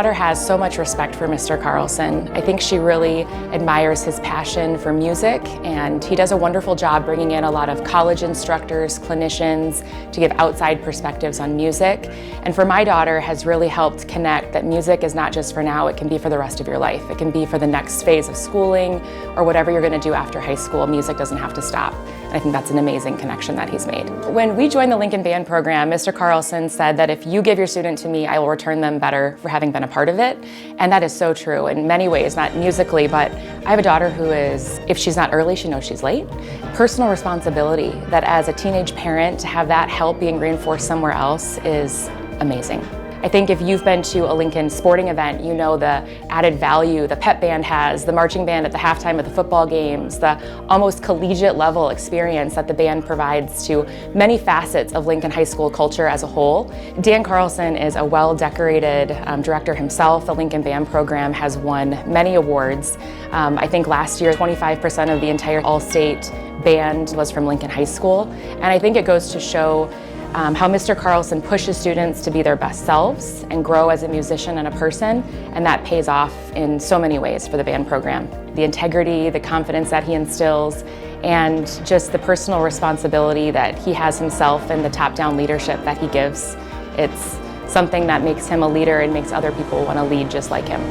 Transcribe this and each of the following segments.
daughter has so much respect for Mr. Carlson. I think she really admires his passion for music, and he does a wonderful job bringing in a lot of college instructors, clinicians, to give outside perspectives on music. And for my daughter has really helped connect that music is not just for now, it can be for the rest of your life. It can be for the next phase of schooling or whatever you're going to do after high school. Music doesn't have to stop. And I think that's an amazing connection that he's made. When we joined the Lincoln Band program, Mr. Carlson said that if you give your student to me, I will return them better for having been a part of it. And that is so true in many ways, not musically, but I have a daughter who is, if she's not early, she knows she's late. Personal responsibility, that as a teenage parent, to have that help being reinforced somewhere else is amazing. I think if you've been to a Lincoln sporting event, you know the added value the pep band has, the marching band at the halftime of the football games, the almost collegiate level experience that the band provides to many facets of Lincoln High School culture as a whole. Dan Carlson is a well-decorated director himself. The Lincoln Band program has won many awards. I think last year, 25% of the entire all-state band was from Lincoln High School. And I think it goes to show how Mr. Carlson pushes students to be their best selves and grow as a musician and a person, and that pays off in so many ways for the band program. The integrity, the confidence that he instills, and just the personal responsibility that he has himself and the top-down leadership that he gives. It's something that makes him a leader and makes other people want to lead just like him.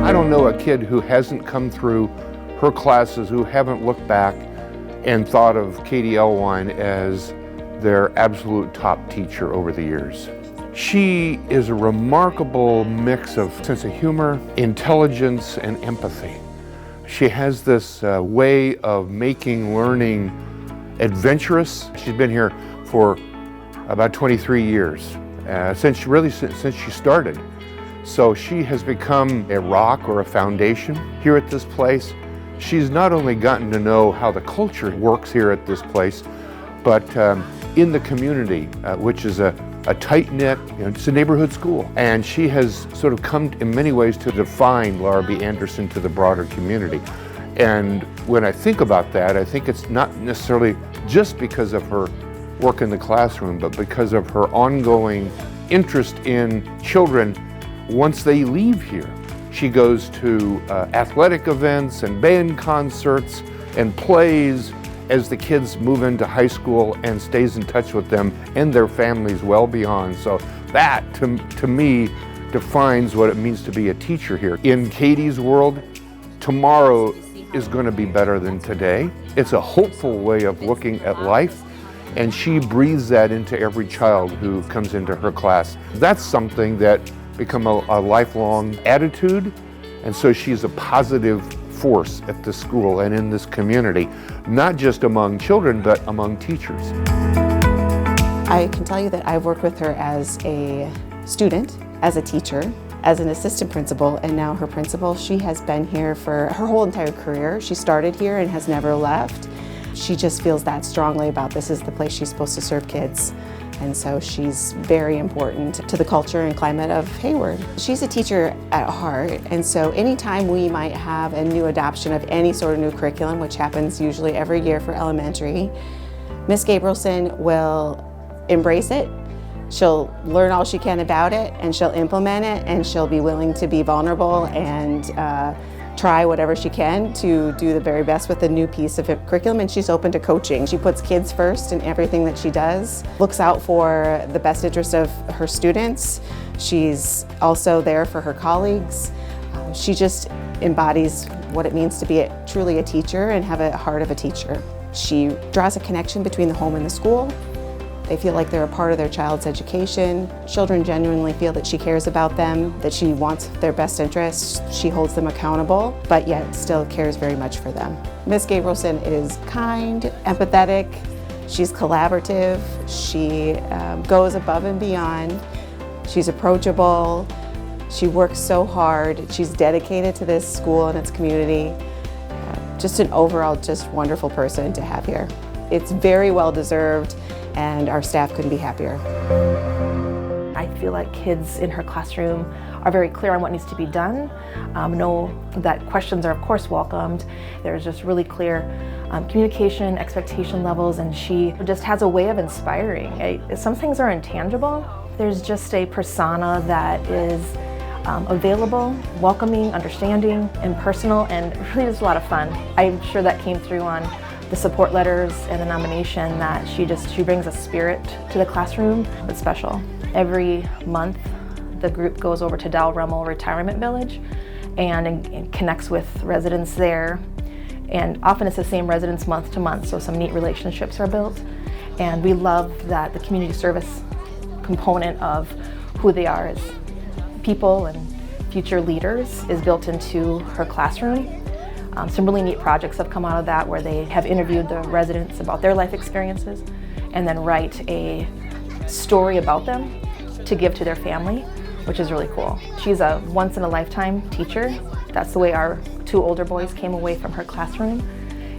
I don't know a kid who hasn't come through her classes who haven't looked back and thought of Katie Ellwein as their absolute top teacher over the years. She is a remarkable mix of sense of humor, intelligence, and empathy. She has this way of making learning adventurous. She's been here for about 23 years, since she started. So she has become a rock or a foundation here at this place. She's not only gotten to know how the culture works here at this place, but in the community, which is a tight-knit, it's a neighborhood school. And she has sort of come in many ways to define Laura B. Anderson to the broader community. And when I think about that, I think it's not necessarily just because of her work in the classroom, but because of her ongoing interest in children once they leave here. She goes to athletic events and band concerts and plays as the kids move into high school and stays in touch with them and their families well beyond. So that, to me, defines what it means to be a teacher here. In Katie's world, tomorrow is going to be better than today. It's a hopeful way of looking at life, and she breathes that into every child who comes into her class. That's something that become a lifelong attitude, and so she's a positive force at this school and in this community, not just among children, but among teachers. I can tell you that I've worked with her as a student, as a teacher, as an assistant principal, and now her principal. She has been here for her whole entire career. She started here and has never left. She just feels that strongly about this is the place she's supposed to serve kids. And so she's very important to the culture and climate of Hayward. She's a teacher at heart, and so anytime we might have a new adoption of any sort of new curriculum, which happens usually every year for elementary, Miss Gabrielson will embrace it. She'll learn all she can about it, and she'll implement it, and she'll be willing to be vulnerable and try whatever she can to do the very best with a new piece of curriculum, and she's open to coaching. She puts kids first in everything that she does, looks out for the best interest of her students. She's also there for her colleagues. She just embodies what it means to be truly a teacher and have a heart of a teacher. She draws a connection between the home and the school. They feel like they're a part of their child's education. Children genuinely feel that she cares about them, that she wants their best interests. She holds them accountable, but yet still cares very much for them. Miss Gabrielson is kind, empathetic, she's collaborative, she goes above and beyond, she's approachable, she works so hard, she's dedicated to this school and its community. Just an overall just wonderful person to have here. It's very well deserved, and our staff couldn't be happier. I feel like kids in her classroom are very clear on what needs to be done, know that questions are of course welcomed. There's just really clear communication, expectation levels, and she just has a way of inspiring. Some things are intangible, There's just a persona that is available, welcoming, understanding, and personal, and really just a lot of fun. I'm sure that came through on the support letters and the nomination, that she brings a spirit to the classroom that's special. Every month, the group goes over to Dalrymple Retirement Village and connects with residents there. And often it's the same residents month to month, so some neat relationships are built. And we love that the community service component of who they are as people and future leaders is built into her classroom. Some really neat projects have come out of that, where they have interviewed the residents about their life experiences and then write a story about them to give to their family, which is really cool. She's a once-in-a-lifetime teacher. That's the way our 2 older boys came away from her classroom,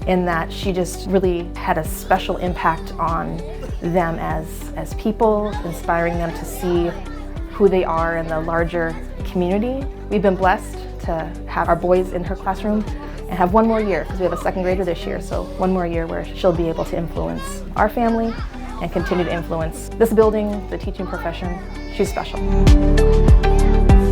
in that she just really had a special impact on them as people, inspiring them to see who they are in the larger community. We've been blessed to have our boys in her classroom and have one more year, because we have a 2nd grader this year, so one more year where she'll be able to influence our family and continue to influence this building, the teaching profession. She's special.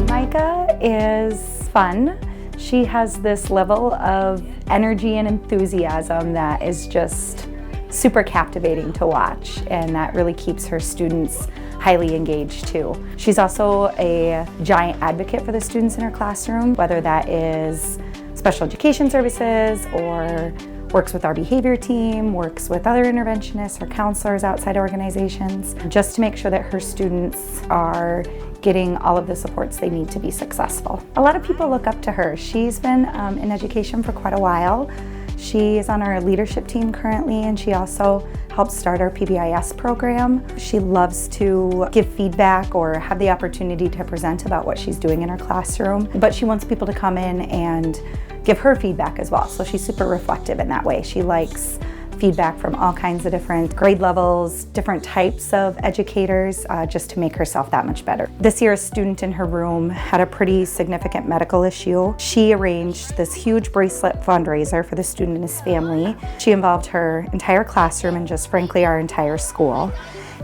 Micah is fun. She has this level of energy and enthusiasm that is just super captivating to watch, and that really keeps her students highly engaged too. She's also a giant advocate for the students in her classroom, whether that is special education services or works with our behavior team, works with other interventionists or counselors outside organizations, just to make sure that her students are getting all of the supports they need to be successful. A lot of people look up to her. She's been in education for quite a while. She is on our leadership team currently, and she also helped start our PBIS program. She loves to give feedback or have the opportunity to present about what she's doing in her classroom, but she wants people to come in and give her feedback as well. So she's super reflective in that way. She likes feedback from all kinds of different grade levels, different types of educators, just to make herself that much better. This year, a student in her room had a pretty significant medical issue. She arranged this huge bracelet fundraiser for the student and his family. She involved her entire classroom and just frankly our entire school.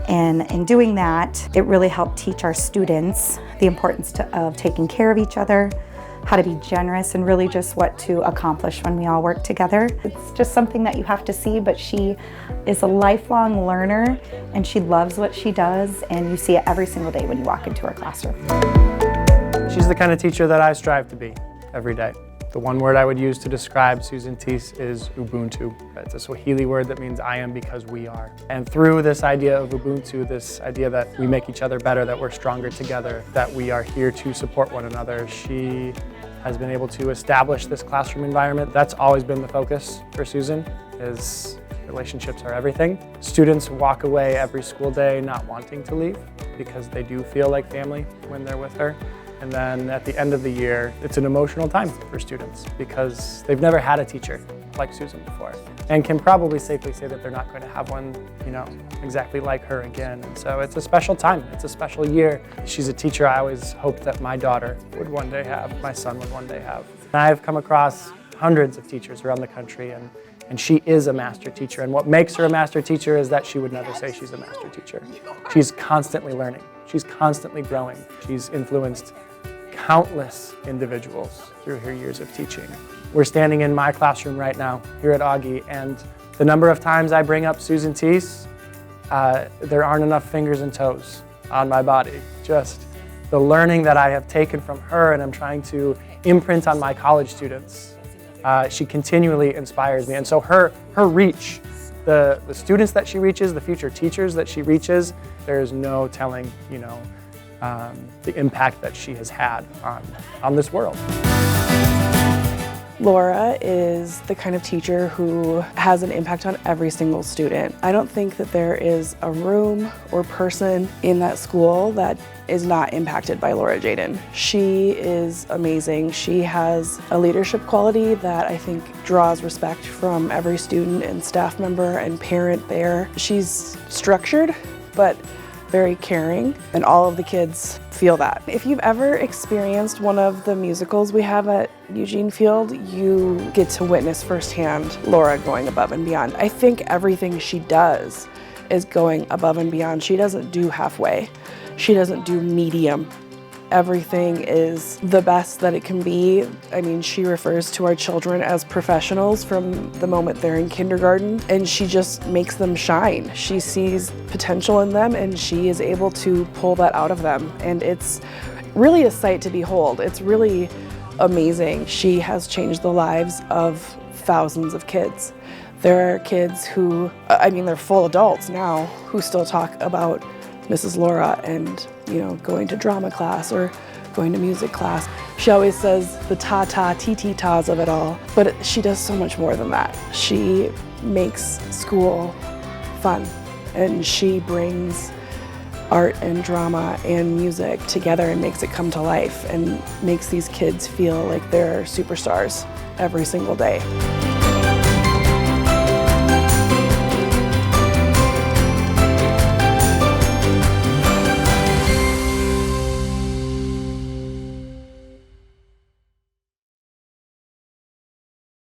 And in doing that, it really helped teach our students the importance of taking care of each other, how to be generous, and really just what to accomplish when we all work together. It's just something that you have to see, but she is a lifelong learner and she loves what she does, and you see it every single day when you walk into her classroom. She's the kind of teacher that I strive to be every day. The one word I would use to describe Susan Thies is Ubuntu. It's a Swahili word that means I am because we are. And through this idea of Ubuntu, this idea that we make each other better, that we're stronger together, that we are here to support one another, she has been able to establish this classroom environment. That's always been the focus for Susan, is relationships are everything. Students walk away every school day not wanting to leave because they do feel like family when they're with her. And then at the end of the year, it's an emotional time for students because they've never had a teacher like Susan before, and can probably safely say that they're not going to have one, exactly like her again. And so it's a special time. It's a special year. She's a teacher I always hoped that my daughter would one day have, my son would one day have. And I've come across hundreds of teachers around the country, and she is a master teacher. And what makes her a master teacher is that she would never say she's a master teacher. She's constantly learning. She's constantly growing. She's influenced countless individuals through her years of teaching. We're standing in my classroom right now here at Augie, and the number of times I bring up Susan Thies, there aren't enough fingers and toes on my body. Just the learning that I have taken from her and I'm trying to imprint on my college students. She continually inspires me, and so her reach, the students that she reaches, the future teachers that she reaches, there is no telling, the impact that she has had on this world. Laura is the kind of teacher who has an impact on every single student. I don't think that there is a room or person in that school that is not impacted by Laura Tjaden. She is amazing. She has a leadership quality that I think draws respect from every student and staff member and parent there. She's structured, but very caring, and all of the kids feel that. If you've ever experienced one of the musicals we have at Eugene Field, you get to witness firsthand Laura going above and beyond. I think everything she does is going above and beyond. She doesn't do halfway. She doesn't do medium. Everything is the best that it can be. I mean, she refers to our children as professionals from the moment they're in kindergarten, and she just makes them shine. She sees potential in them, and she is able to pull that out of them. And it's really a sight to behold. It's really amazing. She has changed the lives of thousands of kids. There are kids who, I mean, they're full adults now, who still talk about Mrs. Laura and, you know, going to drama class or going to music class. She always says the ta-ta, ti-ti-tas of it all, but she does so much more than that. She makes school fun, and she brings art and drama and music together and makes it come to life and makes these kids feel like they're superstars every single day.